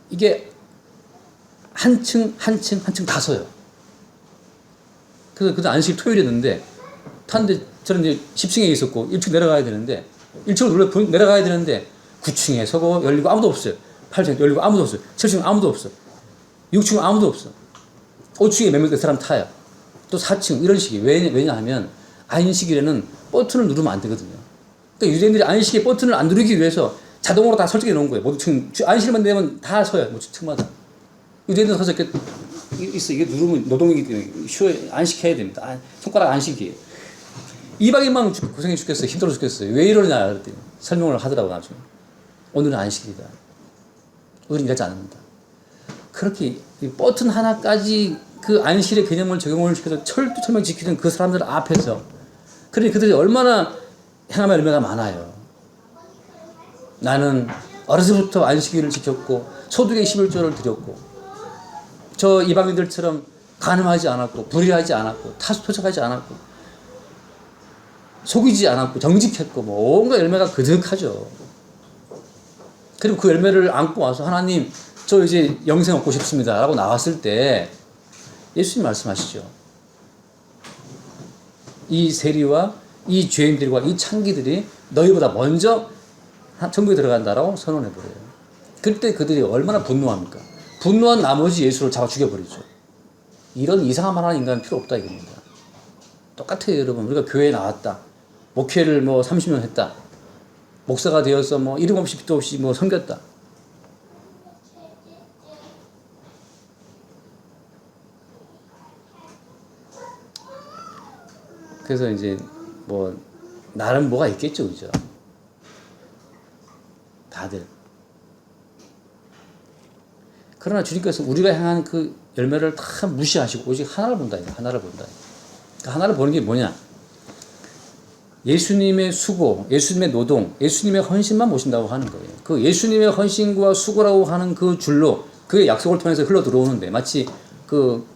이게 한 층 다 서요. 그래서 안식일 토요일이었는데 탔는데 저는 이제 10층에 있었고 1층 내려가야 되는데 1층으로 내려가야 되는데 9층에 서고 열리고 아무도 없어요. 8층 열리고 아무도 없어요. 7층 아무도 없어. 6층 아무도 없어. 5층에 몇 명 사람 타요. 또 4층 이런 식이 왜냐하면 안식일에는 버튼을 누르면 안 되거든요. 그러니까 유대인들이 안식일 버튼을 안 누르기 위해서 자동으로 다 설정해 놓은 거예요. 모두 안식일만 되면 다 서요. 모두 층마다. 유대인들 서서 이렇게 있어. 이게 누르면 노동이기 때문에 쉬어 안식해야 됩니다. 손가락 안식이에요. 이방인만 고생해 죽겠어요. 힘들어 죽겠어요. 왜 이러냐 그랬더니 설명을 하더라고 나중에. 오늘은 안식일이다. 우리는 일하지 않는다. 그렇게 버튼 하나까지 그 안식일의 개념을 적용을 시켜서 철두철미 지키는 그 사람들 앞에서 그러니 그들이 얼마나 행함의 열매가 많아요. 나는 어려서부터 안식일을 지켰고 소득의 11조를 드렸고 저 이방인들처럼 간음하지 않았고 불의하지 않았고 타수토착하지 않았고 속이지 않았고 정직했고 뭐 온갖 열매가 그득하죠. 그리고 그 열매를 안고 와서 하나님 저 이제 영생 얻고 싶습니다 라고 나왔을 때 예수님 말씀하시죠. 이 세리와 이 죄인들과 이 창기들이 너희보다 먼저 천국에 들어간다라고 선언해버려요. 그때 그들이 얼마나 분노합니까? 분노한 나머지 예수를 잡아 죽여버리죠. 이런 이상한 말하는 인간은 필요 없다 이겁니다. 똑같아요 여러분. 우리가 교회에 나왔다. 목회를 뭐 30년 했다. 목사가 되어서 뭐 이름 없이 빛도 없이 뭐 섬겼다. 그래서 이제 뭐 나름 뭐가 있겠죠, 그죠? 다들. 그러나 주님께서 우리가 향한 그 열매를 다 무시하시고 오직 하나를 본다. 하나를 본다. 그 하나를 보는 게 뭐냐? 예수님의 수고, 예수님의 노동, 예수님의 헌신만 모신다고 하는 거예요. 그 예수님의 헌신과 수고라고 하는 그 줄로 그의 약속을 통해서 흘러 들어오는데 마치 그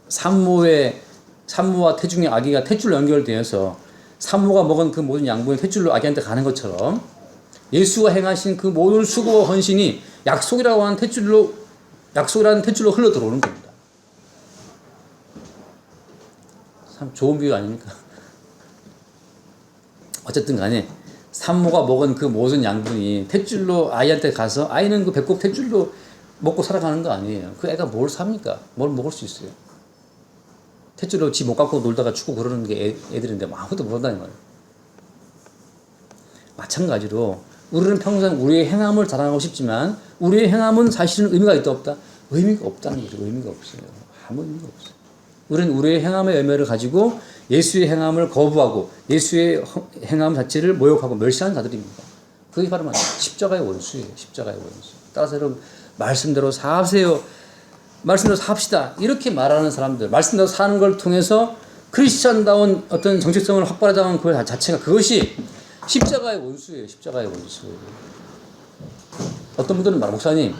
산모와 태중의 아기가 탯줄로 연결되어서 산모가 먹은 그 모든 양분이 탯줄로 아기한테 가는 것처럼 예수가 행하신 그 모든 수고와 헌신이 약속이라고 하는 약속이라는 탯줄로 흘러 들어오는 겁니다. 참 좋은 비유 아닙니까? 어쨌든 간에 산모가 먹은 그 모든 양분이 탯줄로 아이한테 가서 아이는 그 배꼽 탯줄로 먹고 살아가는 거 아니에요. 그 애가 뭘 삽니까? 뭘 먹을 수 있어요? 탯줄로 지 못 갖고 놀다가 죽고 그러는 게 애들인데 아무것도 모른다는 거예요. 마찬가지로 우리는 평생 우리의 행함을 자랑하고 싶지만 우리의 행함은 사실은 의미가 있다 없다? 의미가 없다는 거죠. 의미가 없어요. 아무 의미가 없어요. 우리는 우리의 행함의 열매를 가지고 예수의 행함을 거부하고 예수의 행함 자체를 모욕하고 멸시하는 자들입니다. 그게 바로 십자가의 원수예요. 십자가의 원수. 따라서 여러분 말씀대로 사세요. 말씀대로 삽시다. 이렇게 말하는 사람들, 말씀대로 사는 걸 통해서 크리스찬다운 어떤 정체성을 확보하자는 그 자체가 그것이 십자가의 원수예요. 십자가의 원수. 어떤 분들은 목사님,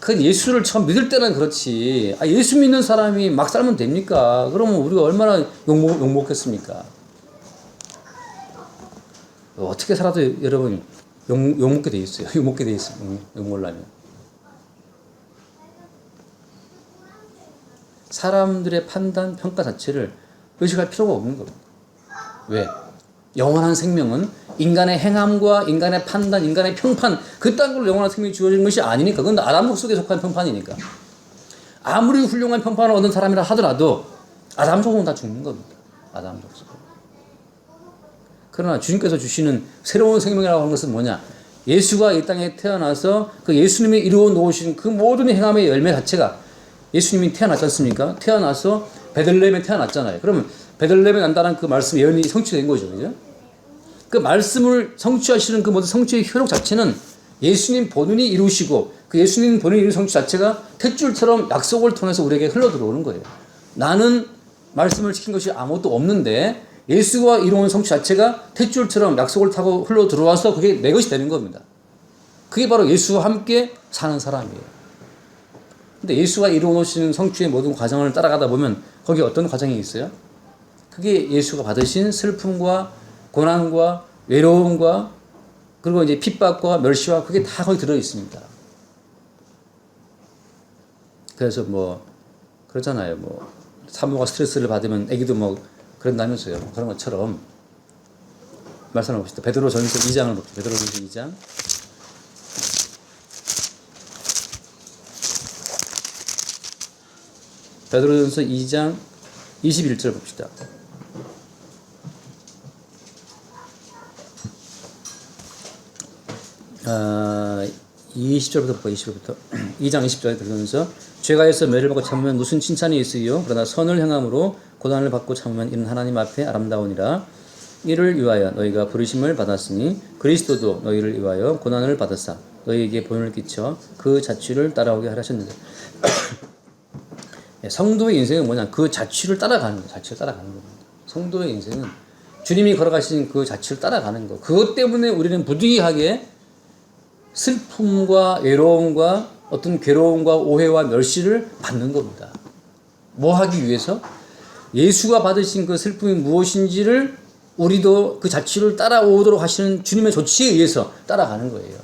그 예수를 처음 믿을 때는 그렇지. 예수 믿는 사람이 막 살면 됩니까? 그러면 우리가 얼마나 욕먹겠습니까? 어떻게 살아도 여러분 욕먹게 돼 있어요. 욕먹게 돼 있어요. 욕먹으려면. 사람들의 판단, 평가 자체를 의식할 필요가 없는 겁니다. 왜? 영원한 생명은 인간의 행함과 인간의 판단, 인간의 평판 그딴 걸로 영원한 생명이 주어진 것이 아니니까. 그건 아담 속에 속한 평판이니까. 아무리 훌륭한 평판을 얻은 사람이라 하더라도 아담 속은 다 죽는 겁니다. 아담 속. 그러나 주님께서 주시는 새로운 생명이라고 하는 것은 뭐냐? 예수가 이 땅에 태어나서 그 예수님이 이루어 놓으신 그 모든 행함의 열매 자체가 예수님이 태어났지 않습니까? 태어나서 베들레헴에 태어났잖아요. 그러면 베들레헴에 난다는 그 말씀 예언이 성취된 거죠. 그죠? 그 말씀을 성취하시는 그 모든 성취의 효력 자체는 예수님 본인이 이루시고 그 예수님 본인이 이룬 성취 자체가 탯줄처럼 약속을 통해서 우리에게 흘러 들어오는 거예요. 나는 말씀을 지킨 것이 아무것도 없는데 예수가 이루은 성취 자체가 탯줄처럼 약속을 타고 흘러 들어와서 그게 내 것이 되는 겁니다. 그게 바로 예수와 함께 사는 사람이에요. 근데 예수가 이루어놓으시는 성취의 모든 과정을 따라가다 보면 거기에 어떤 과정이 있어요? 그게 예수가 받으신 슬픔과 고난과 외로움과 그리고 이제 핍박과 멸시와 그게 다 거기 들어 있습니다. 그래서 뭐 그렇잖아요. 뭐 산모가 스트레스를 받으면 아기도 뭐 그런다면서요. 그런 것처럼 말씀을 봅시다. 베드로전서 2장을 봅시다. 베드로전서 2장. 베드로전서 2장 21절 봅시다. 아, 20절부터 볼까? 20절부터 2장 20절에 들으면서 죄가 있어 매를 받고 참으면 무슨 칭찬이 있으요? 그러나 선을 행함으로 고난을 받고 참으면 이는 하나님 앞에 아름다우니라. 이를 위하여 너희가 부르심을 받았으니 그리스도도 너희를 위하여 고난을 받았사 너희에게 본을 끼쳐 그 자취를 따라오게 하셨느니라. 성도의 인생은 뭐냐? 그 자취를 따라가는 거예요. 자취를 따라가는 겁니다. 성도의 인생은 주님이 걸어가신 그 자취를 따라가는 거. 그것 때문에 우리는 부득이하게 슬픔과 외로움과 어떤 괴로움과 오해와 멸시를 받는 겁니다. 뭐 하기 위해서? 예수가 받으신 그 슬픔이 무엇인지를 우리도 그 자취를 따라오도록 하시는 주님의 조치에 의해서 따라가는 거예요.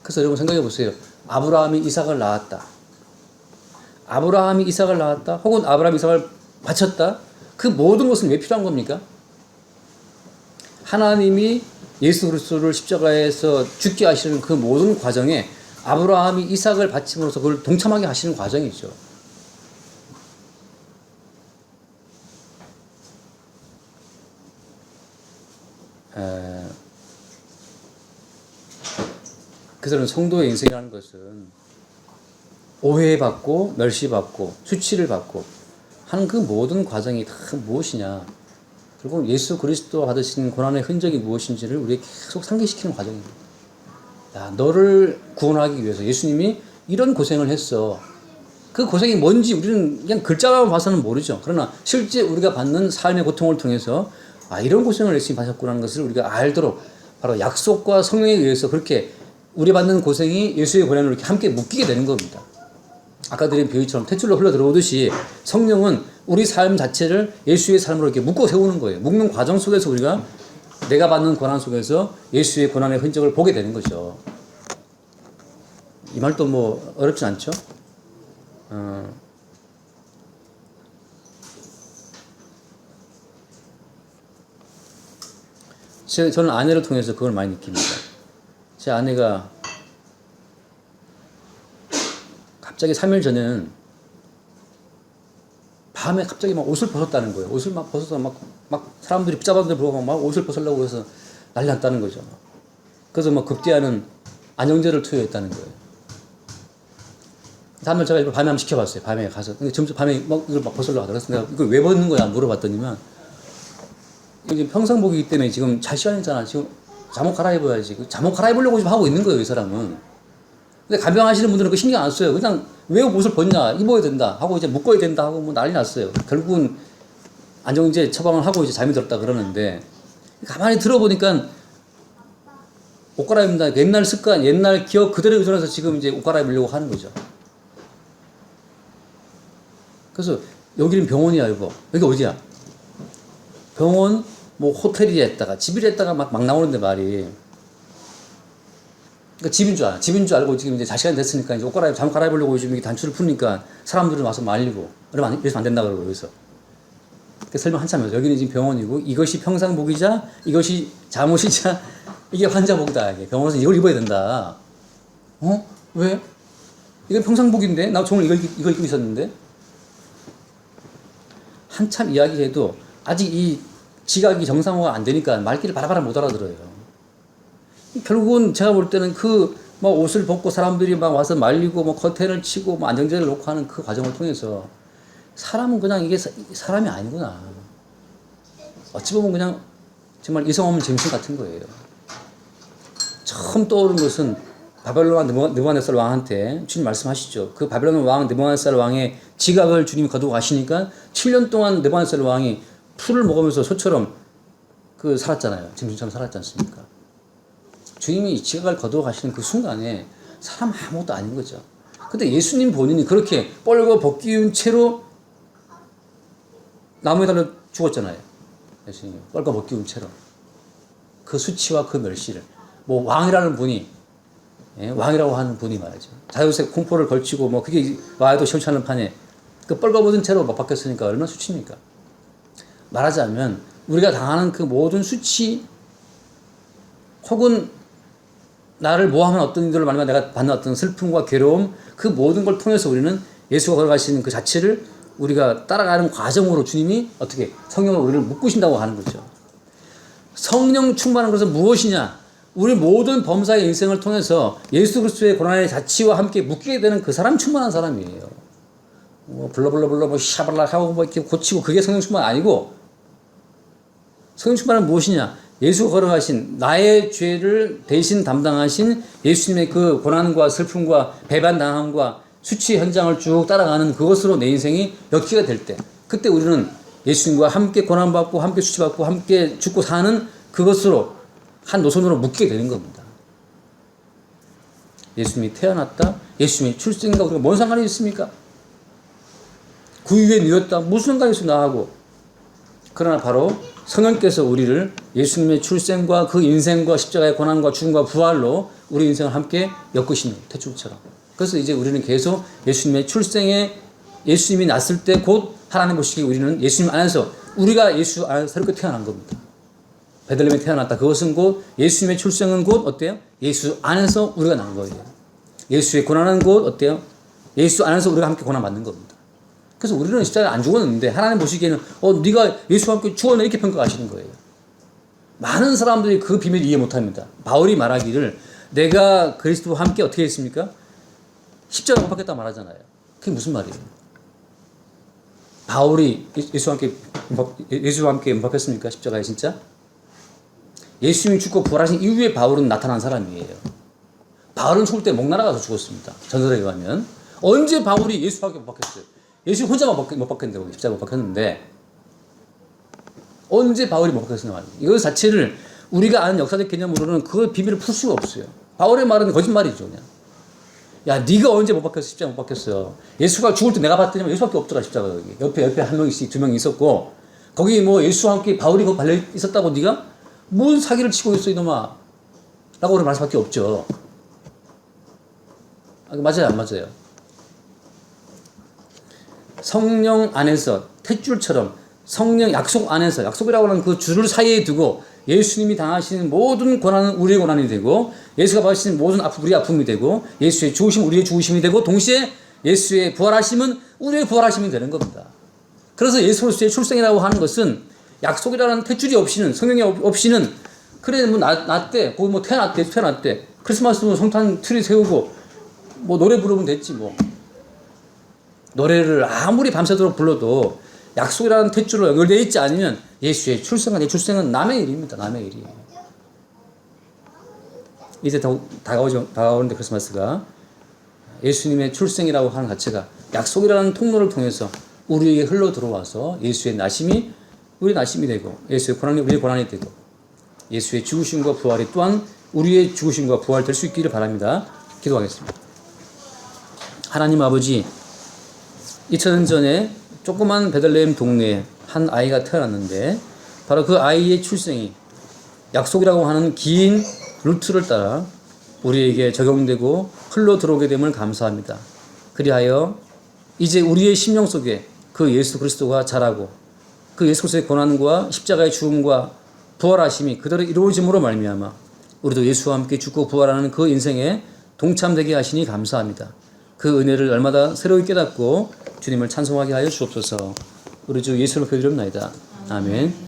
그래서 여러분 생각해 보세요. 아브라함이 이삭을 낳았다. 아브라함이 이삭을 낳았다. 혹은 아브라함이 이삭을 바쳤다. 그 모든 것은 왜 필요한 겁니까? 하나님이 예수 그리스도를 십자가에서 죽게 하시는 그 모든 과정에 아브라함이 이삭을 바침으로써 그걸 동참하게 하시는 과정이죠. 그래서 성도의 인생이라는 것은 오해받고 멸시받고 수치를 받고 하는 그 모든 과정이 다 무엇이냐. 그리고 예수 그리스도가 받으신 고난의 흔적이 무엇인지를 우리에게 계속 상기시키는 과정입니다. 야, 너를 구원하기 위해서 예수님이 이런 고생을 했어. 그 고생이 뭔지 우리는 그냥 글자만 봐서는 모르죠. 그러나 실제 우리가 받는 삶의 고통을 통해서 아, 이런 고생을 예수님이 받았구나는 것을 우리가 알도록 바로 약속과 성령에 의해서 그렇게 우리 받는 고생이 예수의 고난으로 이렇게 함께 묶이게 되는 겁니다. 아까 드린 비유처럼 탯줄로 흘러 들어오듯이 성령은 우리 삶 자체를 예수의 삶으로 이렇게 묶어 세우는 거예요. 묶는 과정 속에서 우리가 내가 받는 고난 속에서 예수의 고난의 흔적을 보게 되는 거죠. 이 말도 뭐 어렵진 않죠? 저는 아내를 통해서 그걸 많이 느낍니다. 제 아내가 갑자기 3일 전에는 밤에 갑자기 막 옷을 벗었다는 거예요. 옷을 막 벗어서 막 사람들이 붙잡았는데 불구하고 막 옷을 벗으려고 해서 난리 났다는 거죠. 그래서 막 급기야는 안정제를 투여했다는 거예요. 다음날 제가 이걸 밤에 한번 시켜봤어요. 밤에 가서. 근데 점점 밤에 막 이걸 막 벗으려고 하더라고요. 그래서 내가 이걸 왜 벗는 거야? 물어봤더니만 이게 평상복이기 때문에 지금 잘 시간이잖아. 지금 잠옷 갈아입어야지. 잠옷 갈아입으려고 지금 하고 있는 거예요, 이 사람은. 근데 간병하시는 분들은 그 신경 안 써요. 그냥 왜 옷을 벗냐, 입어야 된다 하고 이제 묶어야 된다 하고 뭐 난리 났어요. 결국은 안정제 처방을 하고 이제 잠이 들었다 그러는데 가만히 들어보니까 옷 갈아입는다. 옛날 습관, 옛날 기억 그대로 의존해서 지금 이제 옷 갈아입으려고 하는 거죠. 그래서 여기는 병원이야, 여보. 여기 어디야? 병원, 뭐 호텔이랬다가 집이랬다가 막 나오는데 말이. 그러니까 집인 줄 알아. 집인 줄 알고 지금 이제 잘 시간이 됐으니까 이제 잠 갈아입으려고 지금 단추를 푸니까 사람들은 와서 말리고. 이러면 안 된다 그러고, 여기서. 그 설명 한참 해서 여기는 지금 병원이고 이것이 평상복이자 이것이 잠옷이자 이게 환자복이다. 이게 병원에서 이걸 입어야 된다. 왜? 이건 평상복인데? 나 오늘 이걸 입고 있었는데? 한참 이야기해도 아직 이 지각이 정상화가 안 되니까 말귀를 바라바라 못 알아들어요. 결국은 제가 볼 때는 뭐 옷을 벗고 사람들이 막 와서 말리고 뭐 커튼을 치고 뭐 안정제를 놓고 하는 그 과정을 통해서 사람은 그냥 이게 사람이 아니구나. 어찌 보면 그냥 정말 이성 없는 짐승 같은 거예요. 처음 떠오른 것은 바벨론 왕 느부갓네살 왕한테 주님 말씀하시죠. 그 바벨론 왕 느부갓네살 왕의 지각을 주님이 거두고 가시니까 7년 동안 느부갓네살 왕이 풀을 먹으면서 소처럼 살았잖아요. 짐승처럼 살았지 않습니까? 주님이 지각을 거두고 가시는 그 순간에 사람 아무것도 아닌 거죠. 근데 예수님 본인이 그렇게 뻘거 벗기운 채로 나무에 달려 죽었잖아요. 예수님 뻘거 벗기운 채로 그 수치와 그 멸시를 뭐 왕이라는 분이 왕이라고 하는 분이 말이죠. 자유색 공포를 걸치고 뭐 그게 와도 시원치 않은 판에 그 뻘거벗은 채로 못 박혔으니까 얼마나 수치입니까? 말하자면 우리가 당하는 그 모든 수치 혹은 나를 모함한 어떤 이들을 말하면 내가 받는 어떤 슬픔과 괴로움 그 모든 걸 통해서 우리는 예수가 걸어가시는 그 자체를 우리가 따라가는 과정으로 주님이 어떻게 성령으로 우리를 묶으신다고 하는 거죠. 성령 충만한 것은 무엇이냐? 우리 모든 범사의 인생을 통해서 예수 그리스도의 고난의 자치와 함께 묶이게 되는 그 사람 충만한 사람이에요. 뭐 불러불러 뭐 샤발라 하고 뭐 이렇게 고치고 그게 성령 충만 아니고 성령 충만은 무엇이냐? 예수가 걸어가신 나의 죄를 대신 담당하신 예수님의 그 고난과 슬픔과 배반당함과 수치 현장을 쭉 따라가는 그것으로 내 인생이 엮이게 될 때 그때 우리는 예수님과 함께 고난받고 함께 수치받고 함께 죽고 사는 그것으로 한 노선으로 묶게 되는 겁니다. 예수님이 태어났다. 예수님이 출생과 우리가 뭔 상관이 있습니까? 구유에 누웠다. 무슨 상관이 있어 나하고. 그러나 바로 성령께서 우리를 예수님의 출생과 그 인생과 십자가의 고난과 죽음과 부활로 우리 인생을 함께 엮으시는 태초처럼. 그래서 이제 우리는 계속 예수님의 출생에 예수님이 났을 때 곧 하나님 보시기에 우리는 예수님 안에서 우리가 예수 안에서 새롭게 태어난 겁니다. 베들레헴에 태어났다. 그것은 곧 예수님의 출생은 곧 어때요? 예수 안에서 우리가 난 거예요. 예수의 고난은 곧 어때요? 예수 안에서 우리가 함께 고난 받는 겁니다. 그래서 우리는 십자가에 안 죽었는데 하나님 보시기에는 네가 예수와 함께 죽었네 이렇게 평가하시는 거예요. 많은 사람들이 그 비밀을 이해 못합니다. 바울이 말하기를 내가 그리스도와 함께 어떻게 했습니까? 십자가 못 박혔다 말하잖아요. 그게 무슨 말이에요? 바울이 예수와 함께 못 박혔습니까? 십자가에 진짜? 예수님이 죽고 부활하신 이후에 바울은 나타난 사람이에요. 바울은 죽을 때 목 날아가서 죽었습니다. 전설에 의하면. 언제 바울이 예수와 함께 못 박혔어요? 예수 혼자만 못 박혔는데 십자가 못 박혔는데 언제 바울이 못 박혔느냐 말이에요. 이거 자체를 우리가 아는 역사적 개념으로는 그 비밀을 풀 수가 없어요. 바울의 말은 거짓말이죠. 그냥. 야, 네가 언제 못 박혔어? 십자가 못 박혔어요. 예수가 죽을 때 내가 봤더니 예수밖에 없더라 십자가 여기. 옆에 한 명씩 두 명 있었고 거기 뭐 예수와 함께 바울이 거기 발려 있었다고 네가 뭔 사기를 치고 있어 이놈아 라고 우리 말할 수밖에 없죠. 맞아요 안 맞아요? 성령 안에서 탯줄처럼 성령 약속 안에서 약속이라고 하는 그 줄을 사이에 두고 예수님이 당하시는 모든 고난은 우리의 고난이 되고 예수가 받으시는 모든 아픔 우리의 아픔이 되고 예수의 죽으심 우리의 죽으심이 되고 동시에 예수의 부활하심은 우리의 부활하심이 되는 겁니다. 그래서 예수 그리스도의 출생이라고 하는 것은 약속이라는 탯줄이 없이는 성령이 없이는 그래 뭐 났대 거기 뭐 태어났대 크리스마스 성탄 트리 세우고 뭐 노래 부르면 됐지 뭐 노래를 아무리 밤새도록 불러도 약속이라는 탯줄로 연결되어 있지 않으면 예수의 출생과 내 출생은 남의 일입니다. 남의 일이에요. 이제 다가오는데 크리스마스가 예수님의 출생이라고 하는 자체가 약속이라는 통로를 통해서 우리에게 흘러 들어와서 예수의 나심이 우리의 나심이 되고 예수의 고난이 우리의 고난이 되고 예수의 죽으심과 부활이 또한 우리의 죽으심과 부활 될 수 있기를 바랍니다. 기도하겠습니다. 하나님 아버지 2000년 전에 조그만 베들레헴 동네에 한 아이가 태어났는데 바로 그 아이의 출생이 약속이라고 하는 긴 루트를 따라 우리에게 적용되고 흘러 들어오게 됨을 감사합니다. 그리하여 이제 우리의 심령 속에 그 예수 그리스도가 자라고 그 예수 그리스도의 고난과 십자가의 죽음과 부활하심이 그대로 이루어짐으로 말미암아 우리도 예수와 함께 죽고 부활하는 그 인생에 동참되게 하시니 감사합니다. 그 은혜를 얼마나 새로이 깨닫고 주님을 찬송하게 하여 주옵소서. 우리 주 예수로 기도드립나이다. 아멘.